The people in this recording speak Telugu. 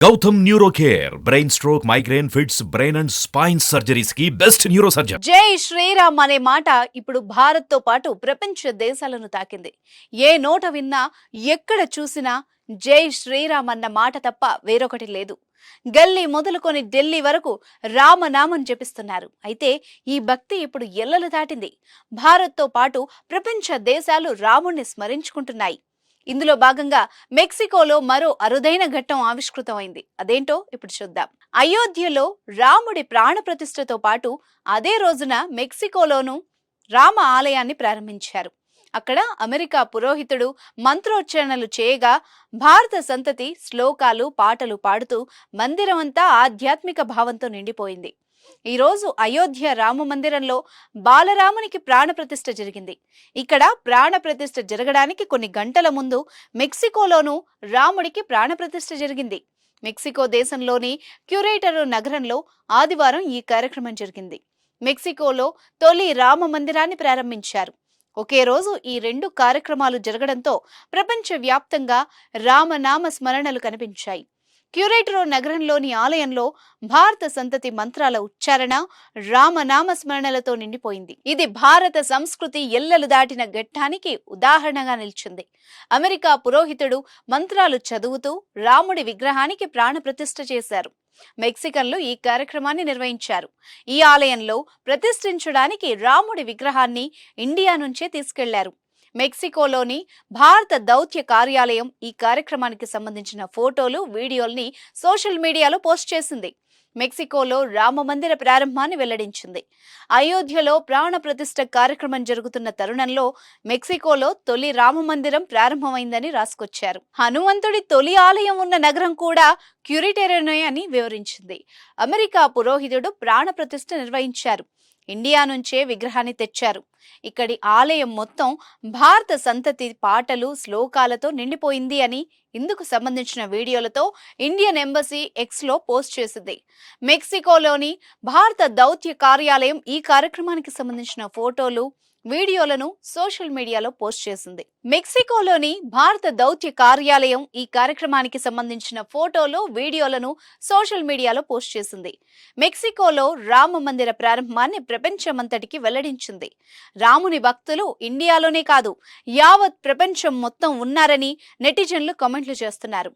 Gautam neuro care brain stroke migraine fits brain and spine surgeries కి బెస్ట్ న్యూరో సర్జన్. జై శ్రీరామ్ అనే మాట ఇప్పుడు భారత్ తో పాటు ప్రపంచ దేశాలను తాకింది. ఏ నోట విన్నా ఎక్కడ చూసినా జై శ్రీరామ్ అన్న మాట తప్ప వేరొకటి లేదు. గల్లీ మొదలుకొని ఢిల్లీ వరకు రామనామం జపిస్తున్నారు. అయితే ఈ భక్తి ఇప్పుడు ఎల్లలు దాటింది. భారత్ తో పాటు ప్రపంచ దేశాలు రాముణ్ణి స్మరించుకుంటున్నాయి. ఇందులో భాగంగా మెక్సికోలో మరో అరుదైన ఘట్టం ఆవిష్కృతమైంది. అదేంటో ఇప్పుడు చూద్దాం. అయోధ్యలో రాముడి ప్రాణ ప్రతిష్ఠతో పాటు అదే రోజున మెక్సికోలోనూ రామ ఆలయాన్ని ప్రారంభించారు. అక్కడ అమెరికా పురోహితుడు మంత్రోచ్చరణలు చేయగా భారత సంతతి శ్లోకాలు పాటలు పాడుతూ మందిరమంతా ఆధ్యాత్మిక భావంతో నిండిపోయింది. ఈ రోజు అయోధ్య రామ మందిరంలో బాలరామునికి ప్రాణప్రతిష్ఠ జరిగింది. ఇక్కడ ప్రాణప్రతిష్ఠ జరగడానికి కొన్ని గంటల ముందు మెక్సికోలోనూ రాముడికి ప్రాణప్రతిష్ఠ జరిగింది. మెక్సికో దేశంలోని క్యూరేటరో నగరంలో ఆదివారం ఈ కార్యక్రమం జరిగింది. మెక్సికోలో తొలి రామ మందిరాన్ని ప్రారంభించారు. ఒకే రోజు ఈ రెండు కార్యక్రమాలు జరగడంతో ప్రపంచ వ్యాప్తంగా రామనామ స్మరణలు కనిపించాయి. క్యూరేటరో నగరంలోని ఆలయంలో భారత సంతతి మంత్రాల ఉచ్చారణ రామనామ స్మరణలతో నిండిపోయింది. ఇది భారత సంస్కృతి ఎల్లలు దాటిన ఘట్టానికి ఉదాహరణగా నిలిచింది. అమెరికా పురోహితుడు మంత్రాలు చదువుతూ రాముడి విగ్రహానికి ప్రాణ ప్రతిష్ఠ చేశారు. మెక్సికన్లు ఈ కార్యక్రమాన్ని నిర్వహించారు. ఈ ఆలయంలో ప్రతిష్ఠించడానికి రాముడి విగ్రహాన్ని ఇండియా నుంచే తీసుకెళ్లారు. మెక్సికోలోని భారత దౌత్య కార్యాలయం ఈ కార్యక్రమానికి సంబంధించిన ఫోటోలు, వీడియోల్ని సోషల్ మీడియాలో పోస్ట్ చేసింది. మెక్సికోలో రామ మందిర ప్రారంభాన్ని వెల్లడించింది. అయోధ్యలో ప్రాణ ప్రతిష్ఠ కార్యక్రమం జరుగుతున్న తరుణంలో మెక్సికోలో తొలి రామ మందిరం ప్రారంభమైందని రాసుకొచ్చారు. హనుమంతుడి తొలి ఆలయం ఉన్న నగరం కూడా క్యూరేటరోనే అని వివరించింది. అమెరికా పురోహితుడు ప్రాణ ప్రతిష్ఠ నిర్వహించారు. ఇండియా నుంచే విగ్రహాన్ని తెచ్చారు. ఇక్కడి ఆలయం మొత్తం భారత సంతతి పాటలు, శ్లోకాలతో నిండిపోయింది అని ఇందుకు సంబంధించిన వీడియోలతో ఇండియన్ ఎంబసీ ఎక్స్ లో పోస్ట్ చేసింది. మెక్సికోలోని భారత దౌత్య కార్యాలయం ఈ కార్యక్రమానికి సంబంధించిన ఫోటోలు, వీడియోలను సోషల్ మీడియాలో పోస్ట్ చేసింది. మెక్సికోలోని భారత దౌత్య కార్యాలయం ఈ కార్యక్రమానికి సంబంధించిన ఫోటోలు, వీడియోలను సోషల్ మీడియాలో పోస్ట్ చేసింది. మెక్సికోలో రామ మందిర ప్రారంభాన్ని ప్రపంచమంతటికి వెల్లడించింది. రాముని భక్తులు ఇండియాలోనే కాదు యావత్ ప్రపంచం మొత్తం ఉన్నారని నెటిజన్లు కామెంట్లు చేస్తున్నారు.